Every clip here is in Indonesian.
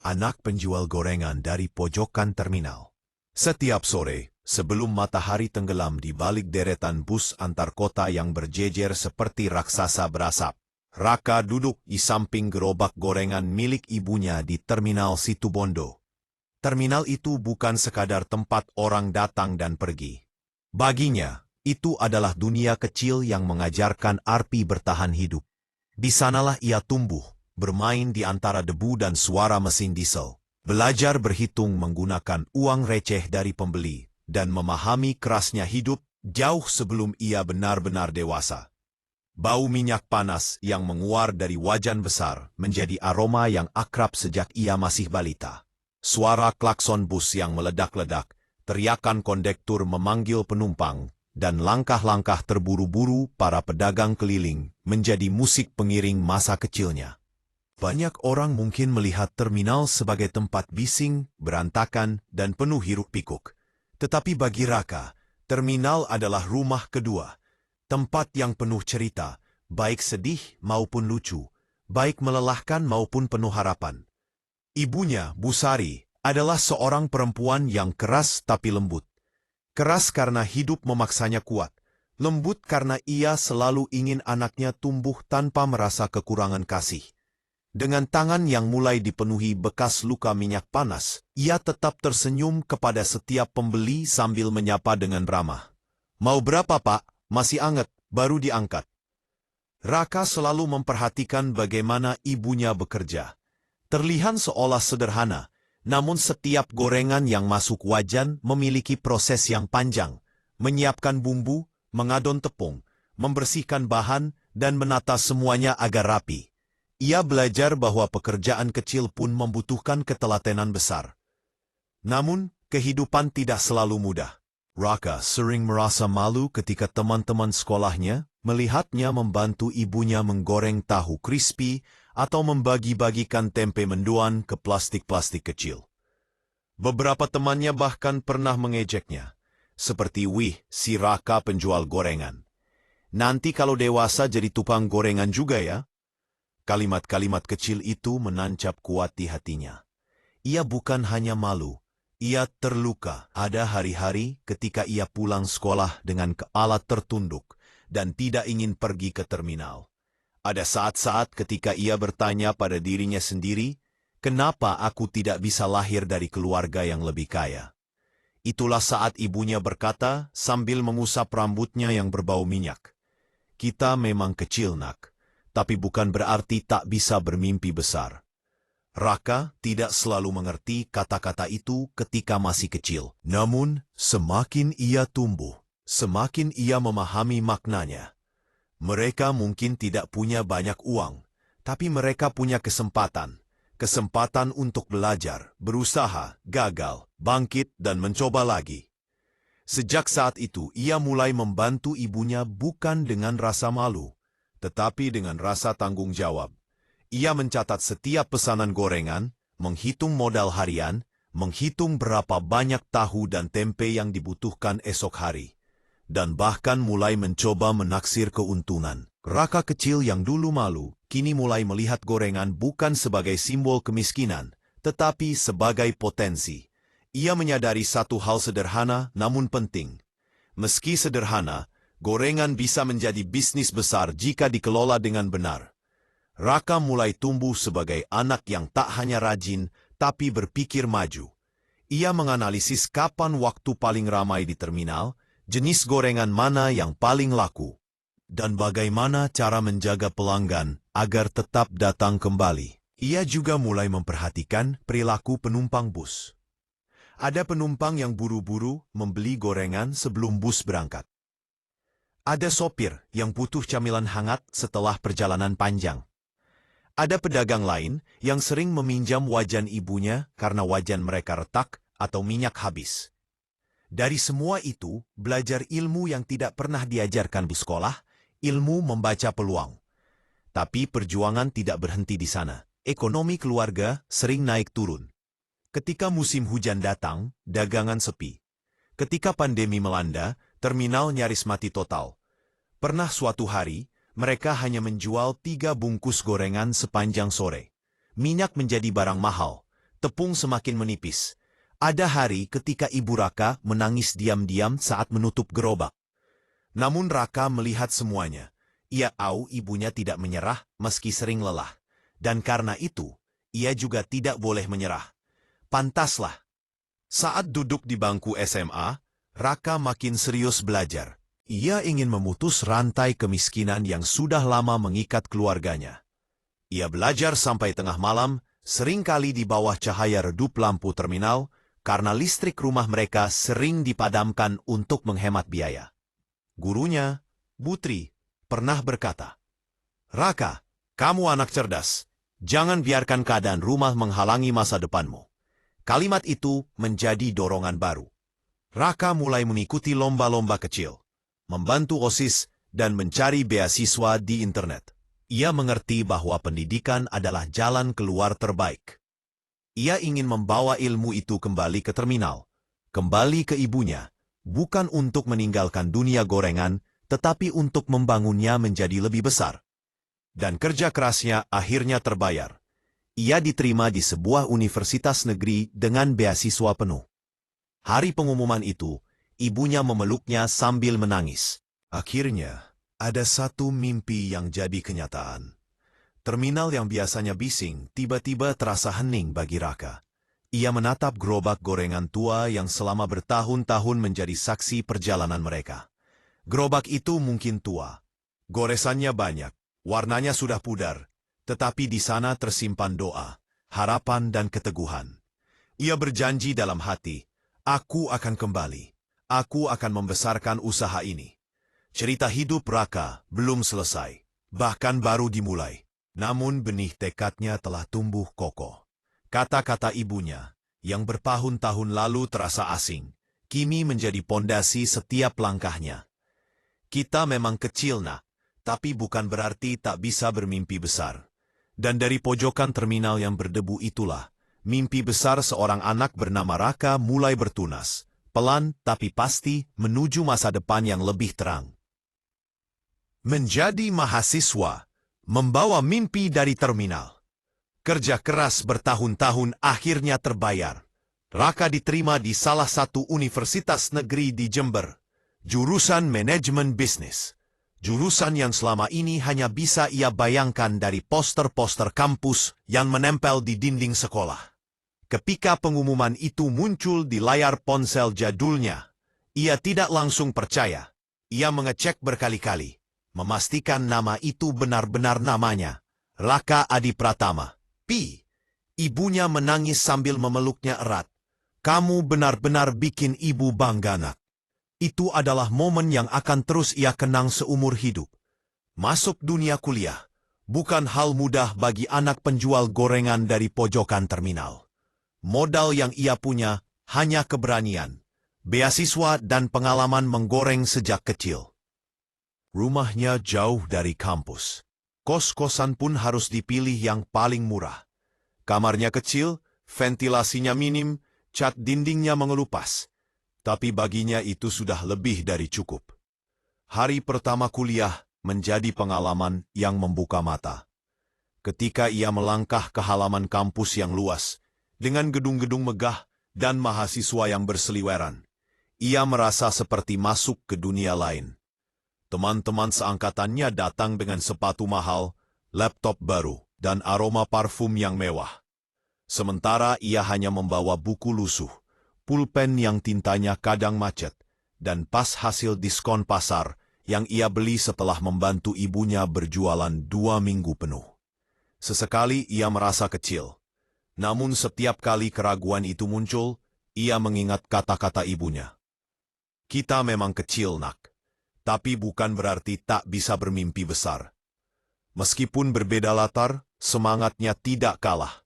anak penjual gorengan dari pojokan terminal. Setiap sore, sebelum matahari tenggelam di balik deretan bus antar kota yang berjejer seperti raksasa berasap, Raka duduk di samping gerobak gorengan milik ibunya di Terminal Situbondo. Terminal itu bukan sekadar tempat orang datang dan pergi. Baginya, itu adalah dunia kecil yang mengajarkan Arpi bertahan hidup. Di sanalah ia tumbuh, bermain di antara debu dan suara mesin diesel, belajar berhitung menggunakan uang receh dari pembeli, dan memahami kerasnya hidup jauh sebelum ia benar-benar dewasa. Bau minyak panas yang menguar dari wajan besar menjadi aroma yang akrab sejak ia masih balita. Suara klakson bus yang meledak-ledak, teriakan kondektur memanggil penumpang, dan langkah-langkah terburu-buru para pedagang keliling menjadi musik pengiring masa kecilnya. Banyak orang mungkin melihat terminal sebagai tempat bising, berantakan, dan penuh hiruk-pikuk. Tetapi bagi Raka, terminal adalah rumah kedua. Tempat yang penuh cerita, baik sedih maupun lucu, baik melelahkan maupun penuh harapan. Ibunya, Bu Sari, adalah seorang perempuan yang keras tapi lembut. Keras karena hidup memaksanya kuat, lembut karena ia selalu ingin anaknya tumbuh tanpa merasa kekurangan kasih. Dengan tangan yang mulai dipenuhi bekas luka minyak panas, ia tetap tersenyum kepada setiap pembeli sambil menyapa dengan ramah. "Mau berapa, Pak? Masih anget, baru diangkat." Raka selalu memperhatikan bagaimana ibunya bekerja. Terlihat seolah sederhana, namun setiap gorengan yang masuk wajan memiliki proses yang panjang. Menyiapkan bumbu, mengadon tepung, membersihkan bahan, dan menata semuanya agar rapi. Ia belajar bahwa pekerjaan kecil pun membutuhkan ketelatenan besar. Namun, kehidupan tidak selalu mudah. Raka sering merasa malu ketika teman-teman sekolahnya melihatnya membantu ibunya menggoreng tahu crispy atau membagi-bagikan tempe mendoan ke plastik-plastik kecil. Beberapa temannya bahkan pernah mengejeknya, seperti, "Wih, si Raka penjual gorengan. Nanti kalau dewasa jadi tukang gorengan juga ya?" Kalimat-kalimat kecil itu menancap kuat di hatinya. Ia bukan hanya malu, ia terluka. Ada hari-hari ketika ia pulang sekolah dengan kepala tertunduk dan tidak ingin pergi ke terminal. Ada saat-saat ketika ia bertanya pada dirinya sendiri, "Kenapa aku tidak bisa lahir dari keluarga yang lebih kaya?" Itulah saat ibunya berkata sambil mengusap rambutnya yang berbau minyak, "Kita memang kecil, Nak, tapi bukan berarti tak bisa bermimpi besar." Raka tidak selalu mengerti kata-kata itu ketika masih kecil. Namun, semakin ia tumbuh, semakin ia memahami maknanya. Mereka mungkin tidak punya banyak uang, tapi mereka punya kesempatan. Kesempatan untuk belajar, berusaha, gagal, bangkit, dan mencoba lagi. Sejak saat itu, ia mulai membantu ibunya bukan dengan rasa malu, tetapi dengan rasa tanggung jawab. Ia mencatat setiap pesanan gorengan, menghitung modal harian, menghitung berapa banyak tahu dan tempe yang dibutuhkan esok hari, dan bahkan mulai mencoba menaksir keuntungan. Raka kecil yang dulu malu, kini mulai melihat gorengan bukan sebagai simbol kemiskinan, tetapi sebagai potensi. Ia menyadari satu hal sederhana namun penting. Meski sederhana, gorengan bisa menjadi bisnis besar jika dikelola dengan benar. Raka mulai tumbuh sebagai anak yang tak hanya rajin, tapi berpikir maju. Ia menganalisis kapan waktu paling ramai di terminal, jenis gorengan mana yang paling laku, dan bagaimana cara menjaga pelanggan agar tetap datang kembali. Ia juga mulai memperhatikan perilaku penumpang bus. Ada penumpang yang buru-buru membeli gorengan sebelum bus berangkat. Ada sopir yang butuh camilan hangat setelah perjalanan panjang. Ada pedagang lain yang sering meminjam wajan ibunya karena wajan mereka retak atau minyak habis. Dari semua itu, belajar ilmu yang tidak pernah diajarkan di sekolah, ilmu membaca peluang. Tapi perjuangan tidak berhenti di sana. Ekonomi keluarga sering naik turun. Ketika musim hujan datang, dagangan sepi. Ketika pandemi melanda, terminal nyaris mati total. Pernah suatu hari, mereka hanya menjual 3 bungkus gorengan sepanjang sore. Minyak menjadi barang mahal, tepung semakin menipis. Ada hari ketika Ibu Raka menangis diam-diam saat menutup gerobak. Namun Raka melihat semuanya. Ia tahu ibunya tidak menyerah meski sering lelah. Dan karena itu, ia juga tidak boleh menyerah. Pantaslah. Saat duduk di bangku SMA, Raka makin serius belajar. Ia ingin memutus rantai kemiskinan yang sudah lama mengikat keluarganya. Ia belajar sampai tengah malam, seringkali di bawah cahaya redup lampu terminal, karena listrik rumah mereka sering dipadamkan untuk menghemat biaya. Gurunya, Butri, pernah berkata, "Raka, kamu anak cerdas. Jangan biarkan keadaan rumah menghalangi masa depanmu." Kalimat itu menjadi dorongan baru. Raka mulai mengikuti lomba-lomba kecil, membantu OSIS, dan mencari beasiswa di internet. Ia mengerti bahwa pendidikan adalah jalan keluar terbaik. Ia ingin membawa ilmu itu kembali ke terminal, kembali ke ibunya, bukan untuk meninggalkan dunia gorengan, tetapi untuk membangunnya menjadi lebih besar. Dan kerja kerasnya akhirnya terbayar. Ia diterima di sebuah universitas negeri dengan beasiswa penuh. Hari pengumuman itu, ibunya memeluknya sambil menangis. Akhirnya, ada satu mimpi yang jadi kenyataan. Terminal yang biasanya bising tiba-tiba terasa hening bagi Raka. Ia menatap gerobak gorengan tua yang selama bertahun-tahun menjadi saksi perjalanan mereka. Gerobak itu mungkin tua. Goresannya banyak, warnanya sudah pudar, tetapi di sana tersimpan doa, harapan dan keteguhan. Ia berjanji dalam hati, "Aku akan kembali. Aku akan membesarkan usaha ini." Cerita hidup Raka belum selesai, bahkan baru dimulai. Namun benih tekadnya telah tumbuh kokoh. Kata-kata ibunya, yang bertahun-tahun lalu terasa asing, kini menjadi pondasi setiap langkahnya. Kita memang kecil, Nak, tapi bukan berarti tak bisa bermimpi besar. Dan dari pojokan terminal yang berdebu itulah, mimpi besar seorang anak bernama Raka mulai bertunas, pelan tapi pasti menuju masa depan yang lebih terang. Menjadi mahasiswa, membawa mimpi dari terminal. Kerja keras bertahun-tahun akhirnya terbayar. Raka diterima di salah satu universitas negeri di Jember, jurusan manajemen bisnis. Jurusan yang selama ini hanya bisa ia bayangkan dari poster-poster kampus yang menempel di dinding sekolah. Ketika pengumuman itu muncul di layar ponsel jadulnya, ia tidak langsung percaya. Ia mengecek berkali-kali, memastikan nama itu benar-benar namanya, Raka Adi Pratama. Ibunya menangis sambil memeluknya erat. "Kamu benar-benar bikin ibu bangga, Nak." Itu adalah momen yang akan terus ia kenang seumur hidup. Masuk dunia kuliah bukan hal mudah bagi anak penjual gorengan dari pojokan terminal. Modal yang ia punya hanya keberanian, beasiswa dan pengalaman menggoreng sejak kecil. Rumahnya jauh dari kampus. Kos-kosan pun harus dipilih yang paling murah. Kamarnya kecil, ventilasinya minim, cat dindingnya mengelupas. Tapi baginya itu sudah lebih dari cukup. Hari pertama kuliah menjadi pengalaman yang membuka mata. Ketika ia melangkah ke halaman kampus yang luas, dengan gedung-gedung megah dan mahasiswa yang berseliweran, ia merasa seperti masuk ke dunia lain. Teman-teman seangkatannya datang dengan sepatu mahal, laptop baru, dan aroma parfum yang mewah. Sementara ia hanya membawa buku lusuh, pulpen yang tintanya kadang macet, dan pas hasil diskon pasar yang ia beli setelah membantu ibunya berjualan 2 minggu penuh. Sesekali ia merasa kecil. Namun setiap kali keraguan itu muncul, ia mengingat kata-kata ibunya. "Kita memang kecil, Nak. Tapi bukan berarti tak bisa bermimpi besar." Meskipun berbeda latar, semangatnya tidak kalah.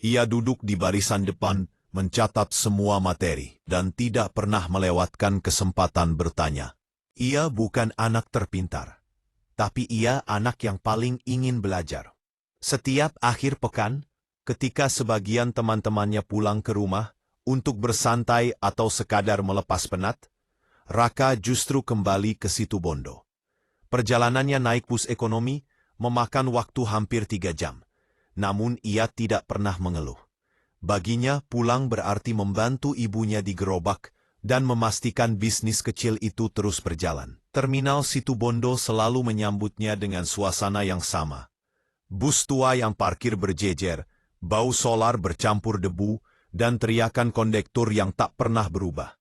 Ia duduk di barisan depan, mencatat semua materi, dan tidak pernah melewatkan kesempatan bertanya. Ia bukan anak terpintar, tapi ia anak yang paling ingin belajar. Setiap akhir pekan, ketika sebagian teman-temannya pulang ke rumah untuk bersantai atau sekadar melepas penat, Raka justru kembali ke Situbondo. Perjalanannya naik bus ekonomi, memakan waktu hampir 3 jam. Namun ia tidak pernah mengeluh. Baginya pulang berarti membantu ibunya di gerobak dan memastikan bisnis kecil itu terus berjalan. Terminal Situbondo selalu menyambutnya dengan suasana yang sama. Bus tua yang parkir berjejer, bau solar bercampur debu, dan teriakan kondektur yang tak pernah berubah.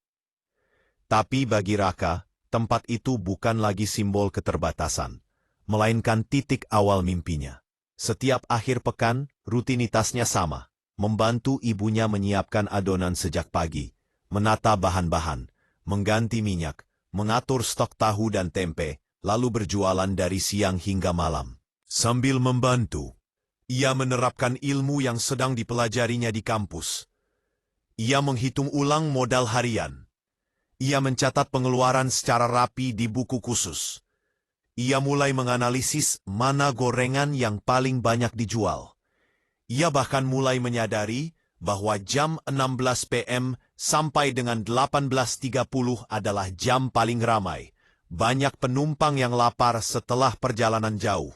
Tapi bagi Raka, tempat itu bukan lagi simbol keterbatasan, melainkan titik awal mimpinya. Setiap akhir pekan, rutinitasnya sama, membantu ibunya menyiapkan adonan sejak pagi, menata bahan-bahan, mengganti minyak, mengatur stok tahu dan tempe, lalu berjualan dari siang hingga malam. Sambil membantu, ia menerapkan ilmu yang sedang dipelajarinya di kampus. Ia menghitung ulang modal harian. Ia mencatat pengeluaran secara rapi di buku khusus. Ia mulai menganalisis mana gorengan yang paling banyak dijual. Ia bahkan mulai menyadari bahwa jam 16 PM sampai dengan 18.30 adalah jam paling ramai. Banyak penumpang yang lapar setelah perjalanan jauh,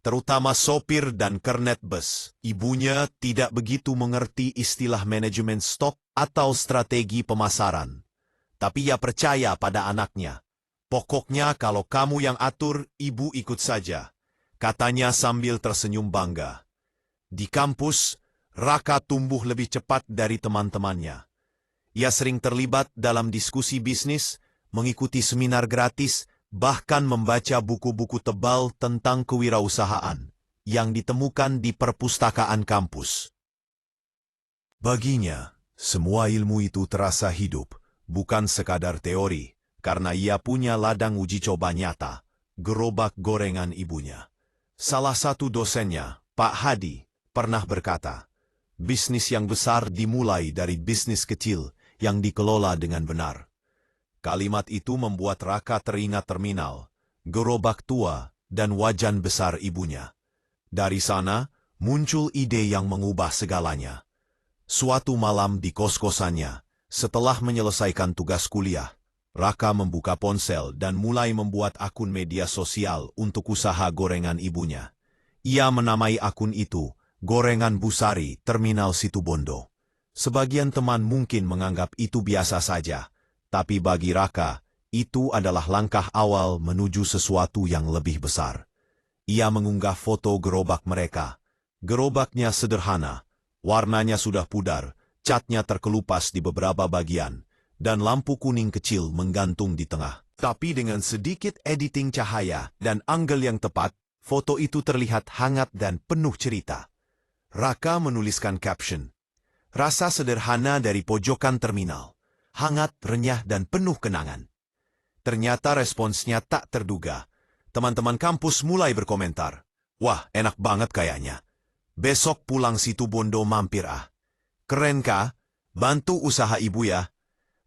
terutama sopir dan kernet bus. Ibunya tidak begitu mengerti istilah manajemen stok atau strategi pemasaran. Tapi ia percaya pada anaknya. Pokoknya kalau kamu yang atur, ibu ikut saja, katanya sambil tersenyum bangga. Di kampus, Raka tumbuh lebih cepat dari teman-temannya. Ia sering terlibat dalam diskusi bisnis, mengikuti seminar gratis, bahkan membaca buku-buku tebal tentang kewirausahaan yang ditemukan di perpustakaan kampus. Baginya, semua ilmu itu terasa hidup, bukan sekadar teori, karena ia punya ladang uji coba nyata, gerobak gorengan ibunya. Salah satu dosennya, Pak Hadi, pernah berkata, bisnis yang besar dimulai dari bisnis kecil yang dikelola dengan benar. Kalimat itu membuat Raka teringat terminal, gerobak tua, dan wajan besar ibunya. Dari sana, muncul ide yang mengubah segalanya. Suatu malam di kos-kosannya, setelah menyelesaikan tugas kuliah, Raka membuka ponsel dan mulai membuat akun media sosial untuk usaha gorengan ibunya. Ia menamai akun itu, Gorengan Busari Terminal Situbondo. Sebagian teman mungkin menganggap itu biasa saja, tapi bagi Raka, itu adalah langkah awal menuju sesuatu yang lebih besar. Ia mengunggah foto gerobak mereka. Gerobaknya sederhana, warnanya sudah pudar, catnya terkelupas di beberapa bagian, dan lampu kuning kecil menggantung di tengah. Tapi dengan sedikit editing cahaya dan angle yang tepat, foto itu terlihat hangat dan penuh cerita. Raka menuliskan caption, "Rasa sederhana dari pojokan terminal. Hangat, renyah, dan penuh kenangan." Ternyata responsnya tak terduga. Teman-teman kampus mulai berkomentar, "Wah, enak banget kayaknya. Besok pulang Situbondo mampir ah. Keren kah? Bantu usaha ibu ya."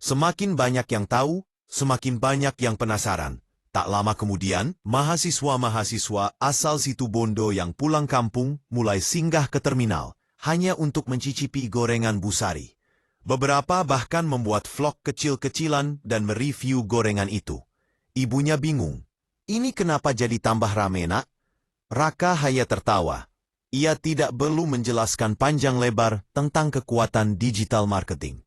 Semakin banyak yang tahu, semakin banyak yang penasaran. Tak lama kemudian, mahasiswa-mahasiswa asal Situbondo yang pulang kampung mulai singgah ke terminal, hanya untuk mencicipi gorengan Busari. Beberapa bahkan membuat vlog kecil-kecilan dan mereview gorengan itu. Ibunya bingung. "Ini kenapa jadi tambah rame, nak?" Raka hanya tertawa. Ia tidak perlu menjelaskan panjang lebar tentang kekuatan digital marketing.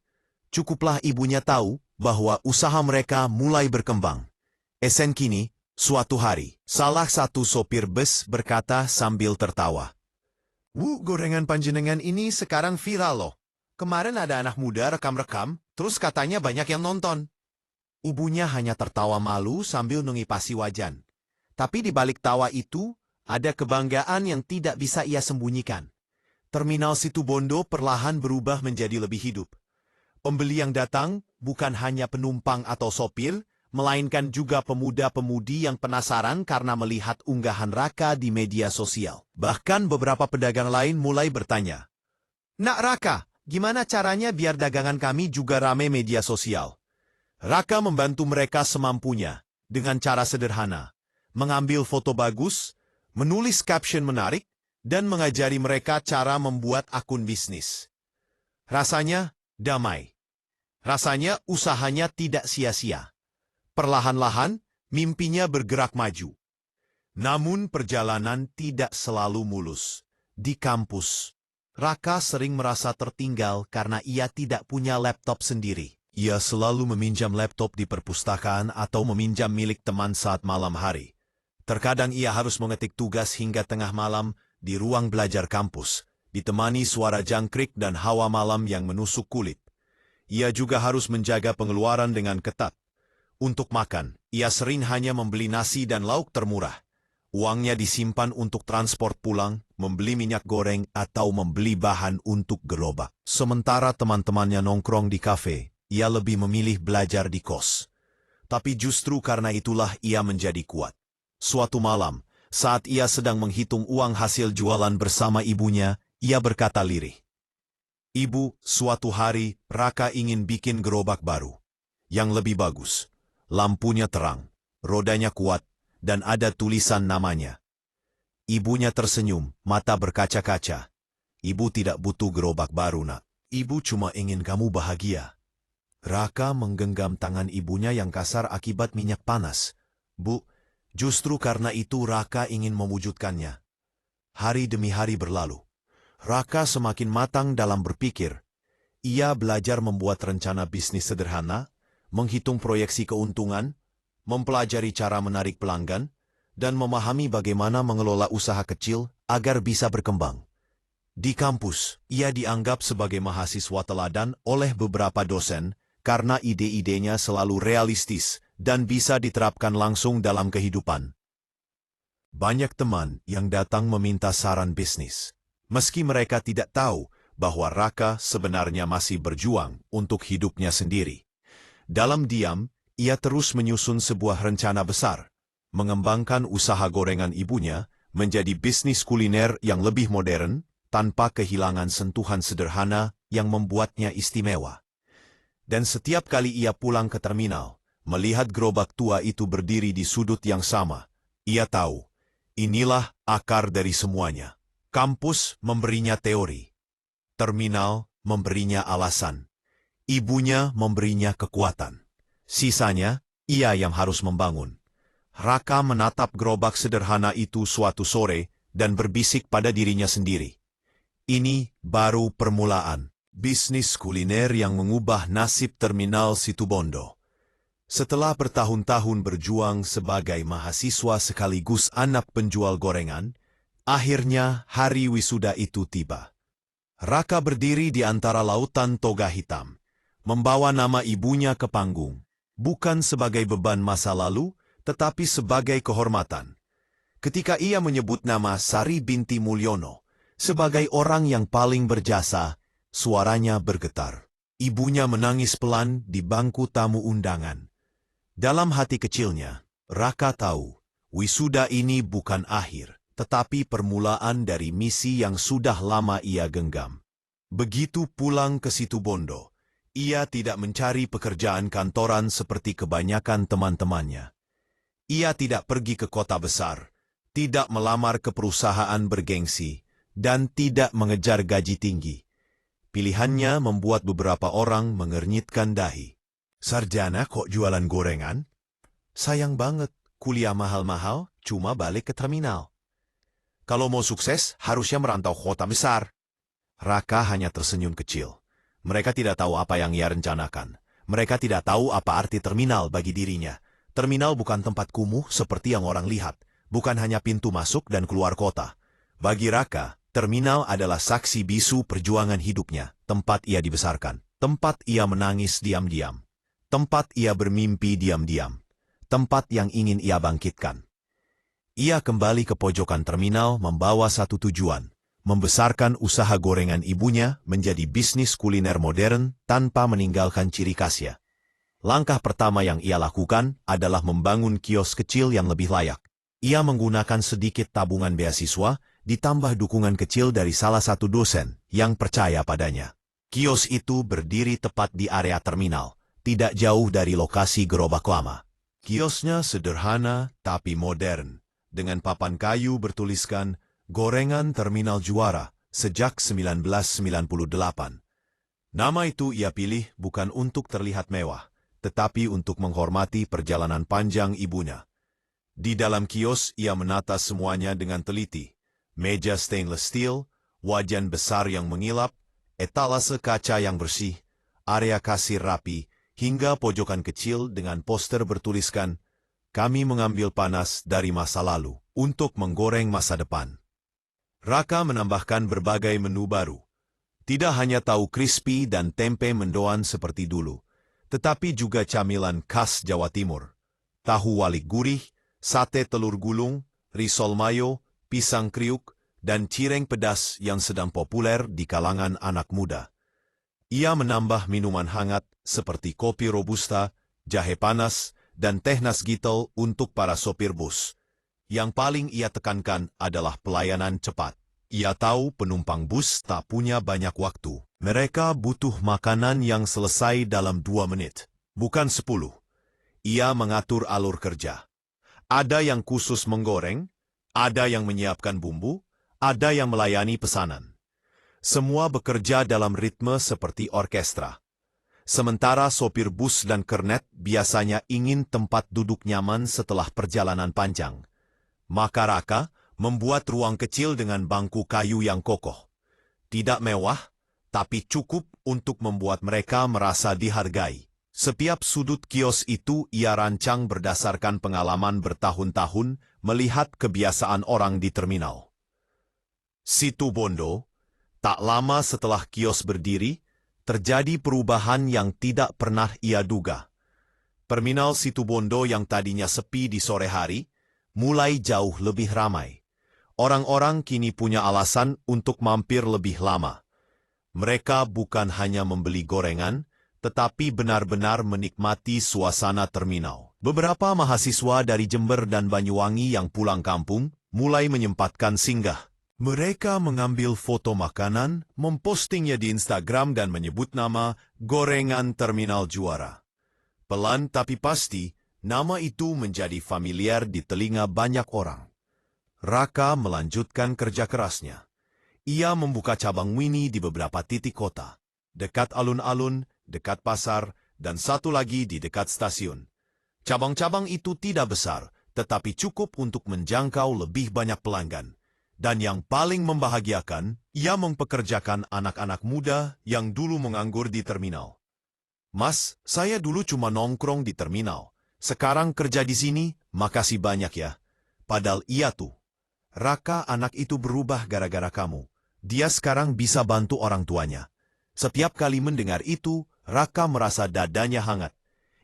Cukuplah ibunya tahu bahwa usaha mereka mulai berkembang. Esen kini, suatu hari, salah satu sopir bus berkata sambil tertawa, Gorengan panjenengan ini sekarang viral loh. Kemarin ada anak muda rekam-rekam, terus katanya banyak yang nonton." Ibunya hanya tertawa malu sambil mengipasi wajan. Tapi di balik tawa itu, ada kebanggaan yang tidak bisa ia sembunyikan. Terminal Situbondo perlahan berubah menjadi lebih hidup. Pembeli yang datang bukan hanya penumpang atau sopir, melainkan juga pemuda-pemudi yang penasaran karena melihat unggahan Raka di media sosial. Bahkan beberapa pedagang lain mulai bertanya, "Nak Raka, gimana caranya biar dagangan kami juga rame media sosial?" Raka membantu mereka semampunya, dengan cara sederhana, mengambil foto bagus, menulis caption menarik, dan mengajari mereka cara membuat akun bisnis. Rasanya damai. Rasanya usahanya tidak sia-sia. Perlahan-lahan, mimpinya bergerak maju. Namun perjalanan tidak selalu mulus. Di kampus, Raka sering merasa tertinggal karena ia tidak punya laptop sendiri. Ia selalu meminjam laptop di perpustakaan atau meminjam milik teman saat malam hari. Terkadang ia harus mengetik tugas hingga tengah malam di ruang belajar kampus, ditemani suara jangkrik dan hawa malam yang menusuk kulit. Ia juga harus menjaga pengeluaran dengan ketat. Untuk makan, ia sering hanya membeli nasi dan lauk termurah. Uangnya disimpan untuk transport pulang, membeli minyak goreng, atau membeli bahan untuk gerobak. Sementara teman-temannya nongkrong di kafe, ia lebih memilih belajar di kos. Tapi justru karena itulah ia menjadi kuat. Suatu malam, saat ia sedang menghitung uang hasil jualan bersama ibunya, ia berkata lirih, "Ibu, suatu hari Raka ingin bikin gerobak baru. Yang lebih bagus. Lampunya terang, rodanya kuat, dan ada tulisan namanya." Ibunya tersenyum, mata berkaca-kaca. "Ibu tidak butuh gerobak baru, nak. Ibu cuma ingin kamu bahagia." Raka menggenggam tangan ibunya yang kasar akibat minyak panas. "Bu, justru karena itu Raka ingin mewujudkannya." Hari demi hari berlalu. Raka semakin matang dalam berpikir. Ia belajar membuat rencana bisnis sederhana, menghitung proyeksi keuntungan, mempelajari cara menarik pelanggan, dan memahami bagaimana mengelola usaha kecil agar bisa berkembang. Di kampus, ia dianggap sebagai mahasiswa teladan oleh beberapa dosen karena ide-idenya selalu realistis dan bisa diterapkan langsung dalam kehidupan. Banyak teman yang datang meminta saran bisnis, meski mereka tidak tahu bahwa Raka sebenarnya masih berjuang untuk hidupnya sendiri. Dalam diam, ia terus menyusun sebuah rencana besar, mengembangkan usaha gorengan ibunya menjadi bisnis kuliner yang lebih modern, tanpa kehilangan sentuhan sederhana yang membuatnya istimewa. Dan setiap kali ia pulang ke terminal, melihat gerobak tua itu berdiri di sudut yang sama, ia tahu, inilah akar dari semuanya. Kampus memberinya teori, terminal memberinya alasan, ibunya memberinya kekuatan. Sisanya, ia yang harus membangun. Raka menatap gerobak sederhana itu suatu sore dan berbisik pada dirinya sendiri. Ini baru permulaan. Bisnis kuliner yang mengubah nasib terminal Situbondo. Setelah bertahun-tahun berjuang sebagai mahasiswa sekaligus anak penjual gorengan, akhirnya hari wisuda itu tiba. Raka berdiri di antara lautan toga hitam, membawa nama ibunya ke panggung. Bukan sebagai beban masa lalu, tetapi sebagai kehormatan. Ketika ia menyebut nama Sari binti Mulyono sebagai orang yang paling berjasa, suaranya bergetar. Ibunya menangis pelan di bangku tamu undangan. Dalam hati kecilnya, Raka tahu, wisuda ini bukan akhir, tetapi permulaan dari misi yang sudah lama ia genggam. Begitu pulang ke Situbondo, ia tidak mencari pekerjaan kantoran seperti kebanyakan teman-temannya. Ia tidak pergi ke kota besar, tidak melamar ke perusahaan bergengsi, dan tidak mengejar gaji tinggi. Pilihannya membuat beberapa orang mengernyitkan dahi. "Sarjana kok jualan gorengan? Sayang banget, kuliah mahal-mahal cuma balik ke terminal. Kalau mau sukses, harusnya merantau kota besar." Raka hanya tersenyum kecil. Mereka tidak tahu apa yang ia rencanakan. Mereka tidak tahu apa arti terminal bagi dirinya. Terminal bukan tempat kumuh seperti yang orang lihat, bukan hanya pintu masuk dan keluar kota. Bagi Raka, terminal adalah saksi bisu perjuangan hidupnya, tempat ia dibesarkan, tempat ia menangis diam-diam, tempat ia bermimpi diam-diam, tempat yang ingin ia bangkitkan. Ia kembali ke pojokan terminal membawa satu tujuan, membesarkan usaha gorengan ibunya menjadi bisnis kuliner modern tanpa meninggalkan ciri khasnya. Langkah pertama yang ia lakukan adalah membangun kios kecil yang lebih layak. Ia menggunakan sedikit tabungan beasiswa, ditambah dukungan kecil dari salah satu dosen yang percaya padanya. Kios itu berdiri tepat di area terminal, tidak jauh dari lokasi gerobak lama. Kiosnya sederhana tapi modern, dengan papan kayu bertuliskan "Gorengan Terminal Juara" sejak 1998. Nama itu ia pilih bukan untuk terlihat mewah, tetapi untuk menghormati perjalanan panjang ibunya. Di dalam kios ia menata semuanya dengan teliti. Meja stainless steel, wajan besar yang mengilap, etalase kaca yang bersih, area kasir rapi, hingga pojokan kecil dengan poster bertuliskan, "Kami mengambil panas dari masa lalu untuk menggoreng masa depan." Raka menambahkan berbagai menu baru. Tidak hanya tahu crispy dan tempe mendoan seperti dulu, tetapi juga camilan khas Jawa Timur. Tahu walik gurih, sate telur gulung, risol mayo, pisang kriuk, dan cireng pedas yang sedang populer di kalangan anak muda. Ia menambah minuman hangat seperti kopi robusta, jahe panas, dan teh nasgitel untuk para sopir bus. Yang paling ia tekankan adalah pelayanan cepat. Ia tahu penumpang bus tak punya banyak waktu. Mereka butuh makanan yang selesai dalam 2 menit, bukan 10. Ia mengatur alur kerja. Ada yang khusus menggoreng, ada yang menyiapkan bumbu, ada yang melayani pesanan. Semua bekerja dalam ritme seperti orkestra. Sementara sopir bus dan kernet biasanya ingin tempat duduk nyaman setelah perjalanan panjang. Maka Raka membuat ruang kecil dengan bangku kayu yang kokoh. Tidak mewah, tapi cukup untuk membuat mereka merasa dihargai. Setiap sudut kios itu ia rancang berdasarkan pengalaman bertahun-tahun melihat kebiasaan orang di terminal. Situbondo. Tak lama setelah kios berdiri, terjadi perubahan yang tidak pernah ia duga. Terminal Situbondo yang tadinya sepi di sore hari, mulai jauh lebih ramai. Orang-orang kini punya alasan untuk mampir lebih lama. Mereka bukan hanya membeli gorengan, tetapi benar-benar menikmati suasana terminal. Beberapa mahasiswa dari Jember dan Banyuwangi yang pulang kampung mulai menyempatkan singgah. Mereka mengambil foto makanan, mempostingnya di Instagram dan menyebut nama Gorengan Terminal Juara. Pelan tapi pasti, nama itu menjadi familiar di telinga banyak orang. Raka melanjutkan kerja kerasnya. Ia membuka cabang mini di beberapa titik kota, dekat alun-alun, dekat pasar, dan satu lagi di dekat stasiun. Cabang-cabang itu tidak besar, tetapi cukup untuk menjangkau lebih banyak pelanggan. Dan yang paling membahagiakan, ia mempekerjakan anak-anak muda yang dulu menganggur di terminal. "Mas, saya dulu cuma nongkrong di terminal. Sekarang kerja di sini, makasih banyak ya." Padahal ia tuh. "Raka, anak itu berubah gara-gara kamu. Dia sekarang bisa bantu orang tuanya." Setiap kali mendengar itu, Raka merasa dadanya hangat.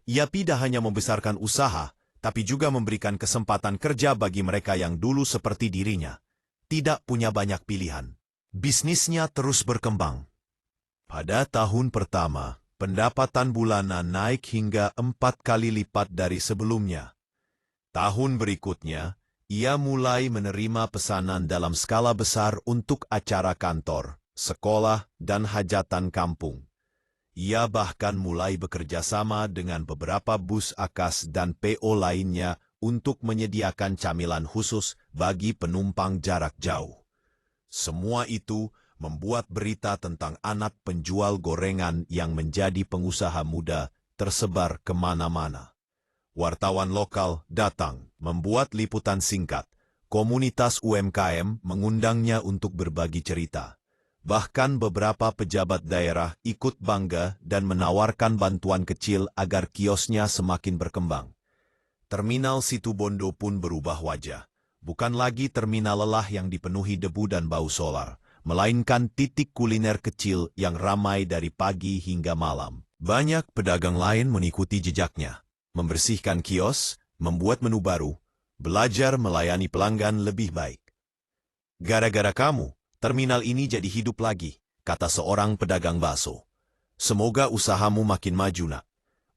Ia tidak hanya membesarkan usaha, tapi juga memberikan kesempatan kerja bagi mereka yang dulu seperti dirinya. Tidak punya banyak pilihan. Bisnisnya terus berkembang. Pada tahun pertama, pendapatan bulanan naik hingga 4 kali lipat dari sebelumnya. Tahun berikutnya, ia mulai menerima pesanan dalam skala besar untuk acara kantor, sekolah, dan hajatan kampung. Ia bahkan mulai bekerja sama dengan beberapa bus AKAS dan PO lainnya untuk menyediakan camilan khusus bagi penumpang jarak jauh. Semua itu membuat berita tentang anak penjual gorengan yang menjadi pengusaha muda tersebar kemana-mana. Wartawan lokal datang, membuat liputan singkat. Komunitas UMKM mengundangnya untuk berbagi cerita. Bahkan beberapa pejabat daerah ikut bangga dan menawarkan bantuan kecil agar kiosnya semakin berkembang. Terminal Situbondo pun berubah wajah. Bukan lagi terminal lelah yang dipenuhi debu dan bau solar, melainkan titik kuliner kecil yang ramai dari pagi hingga malam. Banyak pedagang lain mengikuti jejaknya, membersihkan kios, membuat menu baru, belajar melayani pelanggan lebih baik. "Gara-gara kamu, terminal ini jadi hidup lagi," kata seorang pedagang bakso. "Semoga usahamu makin maju, nak,"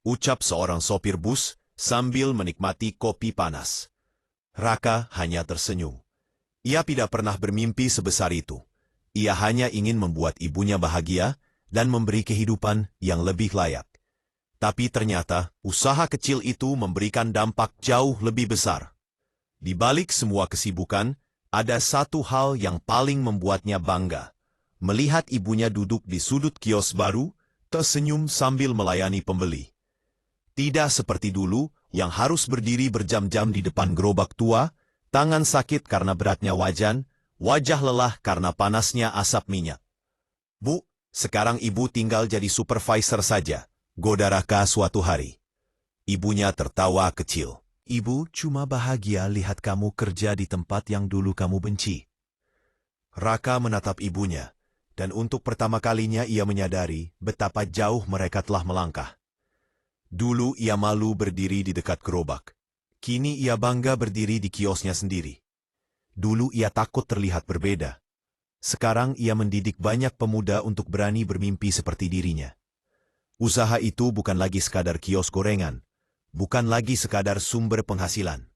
ucap seorang sopir bus sambil menikmati kopi panas. Raka hanya tersenyum. Ia tidak pernah bermimpi sebesar itu. Ia hanya ingin membuat ibunya bahagia dan memberi kehidupan yang lebih layak. Tapi ternyata, usaha kecil itu memberikan dampak jauh lebih besar. Di balik semua kesibukan, ada satu hal yang paling membuatnya bangga. Melihat ibunya duduk di sudut kios baru, tersenyum sambil melayani pembeli. Tidak seperti dulu, yang harus berdiri berjam-jam di depan gerobak tua, tangan sakit karena beratnya wajan, wajah lelah karena panasnya asap minyak. "Bu, sekarang ibu tinggal jadi supervisor saja," goda Raka suatu hari. Ibunya tertawa kecil. "Ibu cuma bahagia lihat kamu kerja di tempat yang dulu kamu benci." Raka menatap ibunya, dan untuk pertama kalinya ia menyadari betapa jauh mereka telah melangkah. Dulu ia malu berdiri di dekat gerobak. Kini ia bangga berdiri di kiosnya sendiri. Dulu ia takut terlihat berbeda. Sekarang ia mendidik banyak pemuda untuk berani bermimpi seperti dirinya. Usaha itu bukan lagi sekadar kios gorengan, bukan lagi sekadar sumber penghasilan.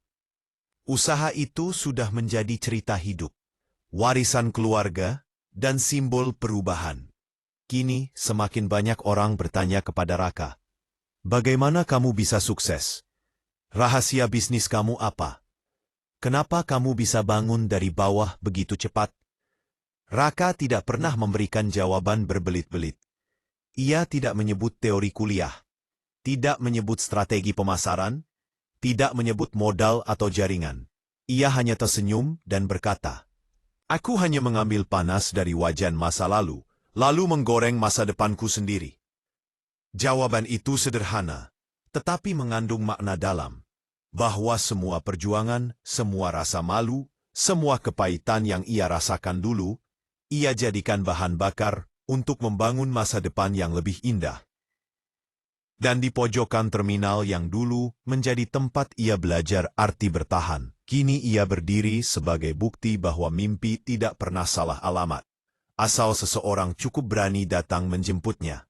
Usaha itu sudah menjadi cerita hidup, warisan keluarga, dan simbol perubahan. Kini semakin banyak orang bertanya kepada Raka, "Bagaimana kamu bisa sukses? Rahasia bisnis kamu apa? Kenapa kamu bisa bangun dari bawah begitu cepat?" Raka tidak pernah memberikan jawaban berbelit-belit. Ia tidak menyebut teori kuliah, tidak menyebut strategi pemasaran, tidak menyebut modal atau jaringan. Ia hanya tersenyum dan berkata, "Aku hanya mengambil panas dari wajan masa lalu menggoreng masa depanku sendiri." Jawaban itu sederhana, tetapi mengandung makna dalam. Bahwa semua perjuangan, semua rasa malu, semua kepahitan yang ia rasakan dulu, ia jadikan bahan bakar untuk membangun masa depan yang lebih indah. Dan di pojokan terminal yang dulu menjadi tempat ia belajar arti bertahan, kini ia berdiri sebagai bukti bahwa mimpi tidak pernah salah alamat, asal seseorang cukup berani datang menjemputnya.